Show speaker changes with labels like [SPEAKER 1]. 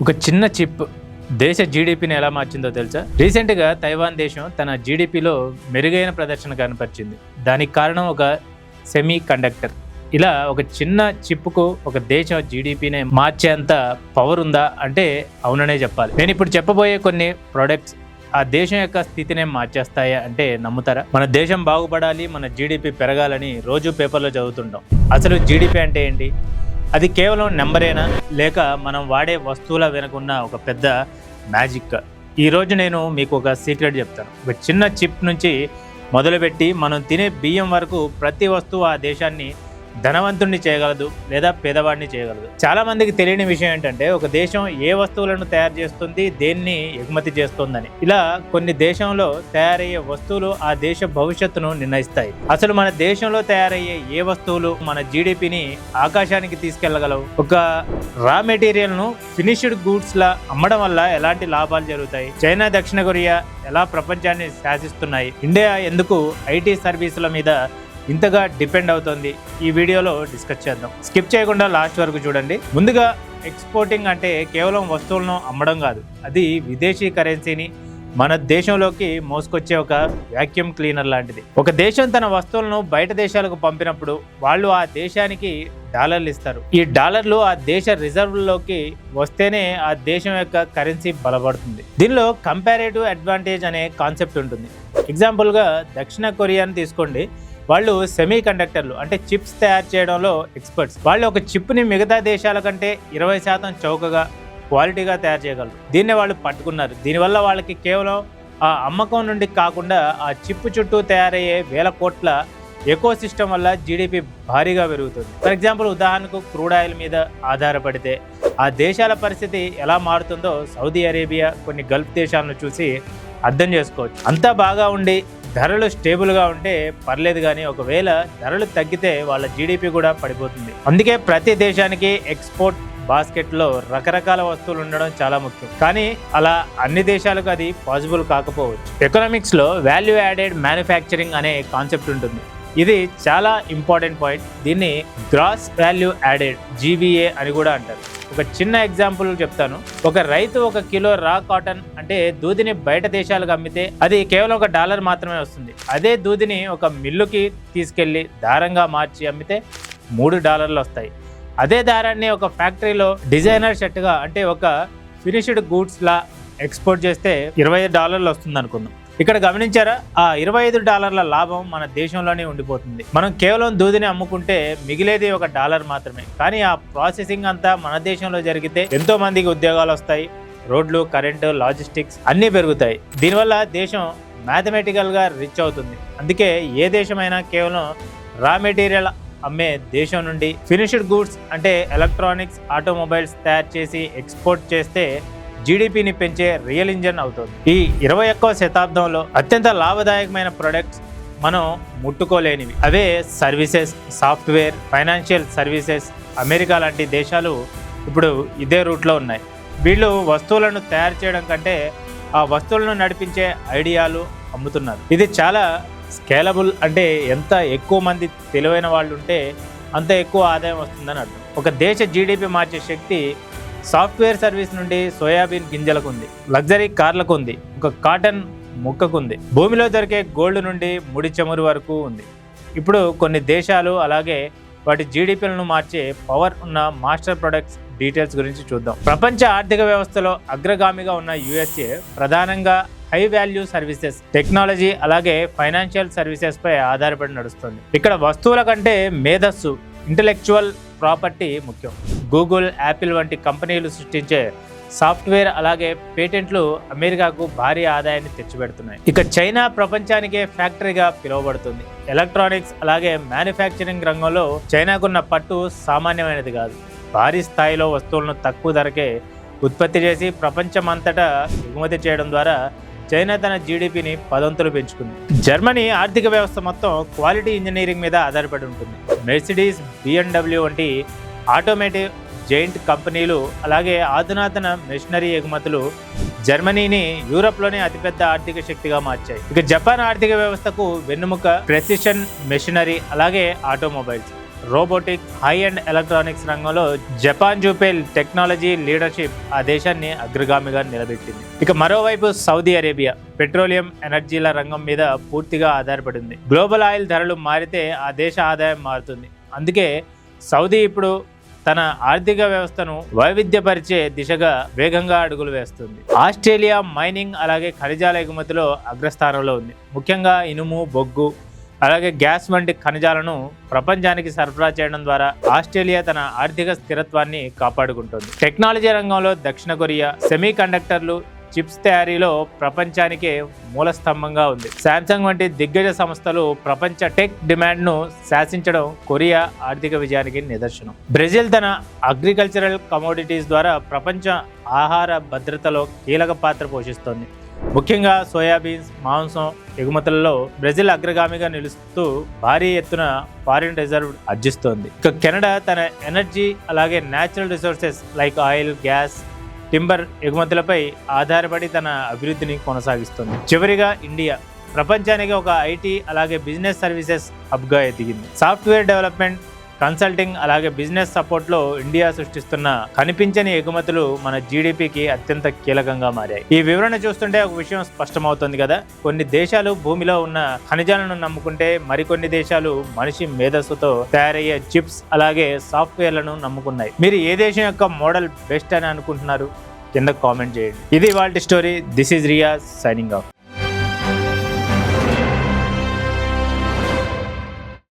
[SPEAKER 1] ఒక చిన్న చిప్ దేశ జీడిపిని ఎలా మార్చిందో తెలుసా? రీసెంట్గా తైవాన్ దేశం తన జీడిపిలో మెరుగైన ప్రదర్శన కనపరిచింది. దానికి కారణం ఒక సెమీ కండక్టర్. ఇలా ఒక చిన్న చిప్కు ఒక దేశం జీడిపిని మార్చేంత పవర్ ఉందా అంటే అవుననే చెప్పాలి. నేను ఇప్పుడు చెప్పబోయే కొన్ని ప్రొడక్ట్స్ ఆ దేశం యొక్క స్థితినే మార్చేస్తాయా అంటే నమ్ముతారా? మన దేశం బాగుపడాలి, మన జీడిపి పెరగాలని రోజు పేపర్లో చదువుతుంటాం. అసలు జీడిపి అంటే ఏంటి? అది కేవలం నెంబరేనా, లేక మనం వాడే వస్తువుల వెనుకున్న ఒక పెద్ద మ్యాజిక్? ఈరోజు నేను మీకు ఒక సీక్రెట్ చెప్తాను. ఒక చిన్న చిప్ నుంచి మొదలుపెట్టి మనం తినే బియ్యం వరకు ప్రతి వస్తువు ఆ దేశాన్ని ధనవంతుణ్ణి చేయగలదు లేదా పేదవాడిని చేయగలదు. చాలా మందికి తెలియని విషయం ఏంటంటే ఒక దేశం ఏ వస్తువులను తయారు చేస్తుంది, దేన్ని ఎగుమతి చేస్తుందని. ఇలా కొన్ని దేశంలో తయారయ్యే వస్తువులు ఆ దేశ భవిష్యత్తును నిర్ణయిస్తాయి. అసలు మన దేశంలో తయారయ్యే ఏ వస్తువులు మన జీడిపిని ఆకాశానికి తీసుకెళ్లగలవు? ఒక రా మెటీరియల్ ను ఫినిష్డ్ గూడ్స్ లా అమ్మడం వల్ల ఎలాంటి లాభాలు జరుగుతాయి? చైనా, దక్షిణ కొరియా ఎలా ప్రపంచాన్ని శాసిస్తున్నాయి? ఇండియా ఎందుకు ఐటీ సర్వీసుల మీద ఇంతగా డిపెండ్ అవుతుంది? ఈ వీడియోలో డిస్కస్ చేద్దాం. స్కిప్ చేయకుండా లాస్ట్ వరకు చూడండి. ముందుగా, ఎక్స్పోర్టింగ్ అంటే కేవలం వస్తువులను అమ్మడం కాదు. అది విదేశీ కరెన్సీని మన దేశంలోకి మోసుకొచ్చే ఒక వ్యాక్యూమ్ క్లీనర్ లాంటిది. ఒక దేశం తన వస్తువులను బయట దేశాలకు పంపినప్పుడు వాళ్ళు ఆ దేశానికి డాలర్లు ఇస్తారు. ఈ డాలర్లు ఆ దేశ రిజర్వ్లోకి వస్తేనే ఆ దేశం యొక్క కరెన్సీ బలపడుతుంది. దీనిలో కంపారేటివ్ అడ్వాంటేజ్ అనే కాన్సెప్ట్ ఉంటుంది. ఎగ్జాంపుల్గా దక్షిణ కొరియాని తీసుకోండి. వాళ్ళు సెమీ కండక్టర్లు అంటే చిప్స్ తయారు చేయడంలో ఎక్స్పర్ట్స్. వాళ్ళు ఒక చిప్ని మిగతా దేశాల కంటే 20% చౌకగా, క్వాలిటీగా తయారు చేయగలరు. దీన్నే వాళ్ళు పట్టుకున్నారు. దీనివల్ల వాళ్ళకి కేవలం ఆ అమ్మకం నుండి కాకుండా ఆ చిప్ చుట్టూ తయారయ్యే వేల కోట్ల ఎకో సిస్టమ్ వల్ల జీడిపి భారీగా పెరుగుతుంది. ఫర్ ఎగ్జాంపుల్, ఉదాహరణకు క్రూడ్ ఆయిల్ మీద ఆధారపడితే ఆ దేశాల పరిస్థితి ఎలా మారుతుందో సౌదీ అరేబియా, కొన్ని గల్ఫ్ దేశాలను చూసి అర్థం చేసుకోవచ్చు. అంతా బాగా ఉండి ధరలు స్టేబుల్గా ఉంటే పర్లేదు, కానీ ఒకవేళ ధరలు తగ్గితే వాళ్ళ జీడిపి కూడా పడిపోతుంది. అందుకే ప్రతి దేశానికి ఎక్స్పోర్ట్ బాస్కెట్లో రకరకాల వస్తువులు ఉండడం చాలా ముఖ్యం. కానీ అలా అన్ని దేశాలకు అది పాసిబుల్ కాకపోవచ్చు. ఎకనామిక్స్లో వాల్యూ యాడెడ్ మ్యానుఫ్యాక్చరింగ్ అనే కాన్సెప్ట్ ఉంటుంది. ఇది చాలా ఇంపార్టెంట్ పాయింట్. దీన్ని గ్రాస్ వాల్యూ యాడెడ్, GVA అని కూడా అంటారు. ఒక చిన్న ఎగ్జాంపుల్ చెప్తాను. ఒక రైతు 1 కిలో రా కాటన్ అంటే దూదిని బయట దేశాలకు అమ్మితే అది కేవలం $1 మాత్రమే వస్తుంది. అదే దూదిని ఒక మిల్లుకి తీసుకెళ్లి దారంగా మార్చి అమ్మితే $3 వస్తాయి. అదే దారాన్ని ఒక ఫ్యాక్టరీలో డిజైనర్ షర్ట్గా అంటే ఒక ఫినిష్డ్ గూడ్స్ లా ఎక్స్పోర్ట్ చేస్తే $25 వస్తుంది అనుకుందాం. ఇక్కడ గమనించారా? ఆ $25 లాభం మన దేశంలోనే ఉండిపోతుంది. మనం కేవలం దూదిని అమ్ముకుంటే మిగిలేది $1 మాత్రమే. కానీ ఆ ప్రాసెసింగ్ అంతా మన దేశంలో జరిగితే ఎంతో మందికి ఉద్యోగాలు వస్తాయి. రోడ్లు, కరెంటు, లాజిస్టిక్స్ అన్నీ పెరుగుతాయి. దీనివల్ల దేశం మ్యాథమెటికల్గా రిచ్ అవుతుంది. అందుకే ఏ దేశమైనా కేవలం రా మెటీరియల్ అమ్మే దేశం నుండి ఫినిష్డ్ గూడ్స్ అంటే ఎలక్ట్రానిక్స్, ఆటోమొబైల్స్ తయారు చేసి ఎక్స్పోర్ట్ చేస్తే జీడిపిని పెంచే రియల్ ఇంజన్ అవుతుంది. ఈ 21వ శతాబ్దంలో అత్యంత లాభదాయకమైన ప్రొడక్ట్స్ మనం ముట్టుకోలేనివి. అవే services, software, financial services. America లాంటి దేశాలు ఇప్పుడు ఇదే రూట్లో ఉన్నాయి. వీళ్ళు వస్తువులను తయారు చేయడం కంటే ఆ వస్తువులను నడిపించే ఐడియాలు అమ్ముతున్నారు. ఇది చాలా స్కేలబుల్. అంటే ఎంత ఎక్కువ మంది తెలివైన వాళ్ళు ఉంటే అంత ఎక్కువ ఆదాయం వస్తుందని అర్థం. ఒక దేశ జీడిపి మార్చే శక్తి సాఫ్ట్వేర్ సర్వీస్ నుండి సోయాబీన్ గింజలకు ఉంది, లగ్జరీ కార్లకు ఉంది, ఒక కాటన్ ముక్కకు ఉంది, భూమిలో దొరికే గోల్డ్ నుండి ముడి చమురు వరకు ఉంది. ఇప్పుడు కొన్ని దేశాలు అలాగే వాటి జీడిపిలను మార్చే పవర్ ఉన్న మాస్టర్ ప్రొడక్ట్స్ డీటెయిల్స్ గురించి చూద్దాం. ప్రపంచ ఆర్థిక వ్యవస్థలో అగ్రగామిగా ఉన్న USA ప్రధానంగా హై వాల్యూ సర్వీసెస్, టెక్నాలజీ అలాగే ఫైనాన్షియల్ సర్వీసెస్ పై ఆధారపడి నడుస్తుంది. ఇక్కడ వస్తువుల కంటే మేధస్సు, ఇంటలెక్చువల్ ప్రాపర్టీ ముఖ్యం. గూగుల్, యాపిల్ వంటి కంపెనీలు సృష్టించే సాఫ్ట్వేర్ అలాగే పేటెంట్లు అమెరికాకు భారీ ఆదాయాన్ని తెచ్చిపెడుతున్నాయి. ఇక చైనా ప్రపంచానికే ఫ్యాక్టరీగా పిలువబడుతుంది. ఎలక్ట్రానిక్స్ అలాగే మ్యానుఫ్యాక్చరింగ్ రంగంలో చైనాకున్న పట్టు సామాన్యమైనది కాదు. భారీ స్థాయిలో వస్తువులను తక్కువ ధరకే ఉత్పత్తి చేసి ప్రపంచమంతటా ఎగుమతి చేయడం ద్వారా చైనా తన జీడిపిని 10 వంతులు పెంచుకుంది. జర్మనీ ఆర్థిక వ్యవస్థ మొత్తం క్వాలిటీ ఇంజనీరింగ్ మీద ఆధారపడి ఉంటుంది. మెర్సిడీస్, BMW వంటి ఆటోమేటివ్ జైంట్ కంపెనీలు అలాగే అధునాతన మెషినరీ ఎగుమతులు జర్మనీని యూరోప్లోనే అతిపెద్ద ఆర్థిక శక్తిగా మార్చాయి. ఇక జపాన్ ఆర్థిక వ్యవస్థకు వెన్నుముక ప్రెసిషన్ మెషినరీ అలాగే automobiles. Robotic, high and electronics రంగంలో జపాన్ చూపే టెక్నాలజీ లీడర్షిప్ ఆ దేశాన్ని అగ్రగామిగా నిలబెట్టింది. ఇక మరోవైపు సౌదీ అరేబియా పెట్రోలియం, ఎనర్జీల రంగం మీద పూర్తిగా ఆధారపడింది. గ్లోబల్ ఆయిల్ ధరలు మారితే ఆ దేశ ఆదాయం మారుతుంది. అందుకే సౌదీ ఇప్పుడు తన ఆర్థిక వ్యవస్థను వైవిధ్యపరిచే దిశగా వేగంగా అడుగులు వేస్తుంది. ఆస్ట్రేలియా మైనింగ్ అలాగే ఖనిజాల ఎగుమతిలో అగ్రస్థానంలో ఉంది. ముఖ్యంగా ఇనుము, బొగ్గు అలాగే గ్యాస్ వంటి ఖనిజాలను ప్రపంచానికి సరఫరా చేయడం ద్వారా ఆస్ట్రేలియా తన ఆర్థిక స్థిరత్వాన్ని కాపాడుకుంటుంది. టెక్నాలజీ రంగంలో దక్షిణ కొరియా సెమీ కండక్టర్లు, చిప్స్ తయారీలో ప్రపంచానికే మూల స్తంభంగా ఉంది. శాంసంగ్ వంటి దిగ్గజ సంస్థలు ప్రపంచ టెక్ డిమాండ్ను శాసించడం కొరియా ఆర్థిక విజయానికి నిదర్శనం. బ్రెజిల్ తన అగ్రికల్చరల్ కమోడిటీస్ ద్వారా ప్రపంచ ఆహార భద్రతలో కీలక పాత్ర పోషిస్తోంది. ముఖ్యంగా సోయాబీన్స్, మాంసం ఎగుమతులలో బ్రెజిల్ అగ్రగామిగా నిలుస్తూ భారీ ఎత్తున ఫారిన్ రిజర్వ్ ఆర్జిస్తోంది. ఇక కెనడా తన ఎనర్జీ అలాగే natural resources like oil, gas, timber ఎగుమతులపై ఆధారపడి తన అభివృద్ధిని కొనసాగిస్తుంది. చివరిగా ఇండియా ప్రపంచానికి ఒక ఐటీ అలాగే బిజినెస్ సర్వీసెస్ హబ్గా ఎదిగింది. సాఫ్ట్వేర్ డెవలప్మెంట్, కన్సల్టింగ్ అలాగే బిజినెస్ సపోర్ట్లో ఇండియా సృష్టిస్తున్న కనిపించని ఎగుమతులు మన జీడిపికి అత్యంత కీలకంగా మారాయి. ఈ వివరణ చూస్తుంటే ఒక విషయం స్పష్టమవుతుంది కదా, కొన్ని దేశాలు భూమిలో ఉన్న ఖనిజాలను నమ్ముకుంటే మరికొన్ని దేశాలు మనిషి మేధస్సుతో తయారయ్యే చిప్స్ అలాగే సాఫ్ట్వేర్లను నమ్ముకున్నాయి. మీరు ఏ దేశం యొక్క మోడల్ బెస్ట్ అని అనుకుంటున్నారు? కింద కామెంట్ చేయండి. ఇది ఇవాల్టి story. This is Riya signing of.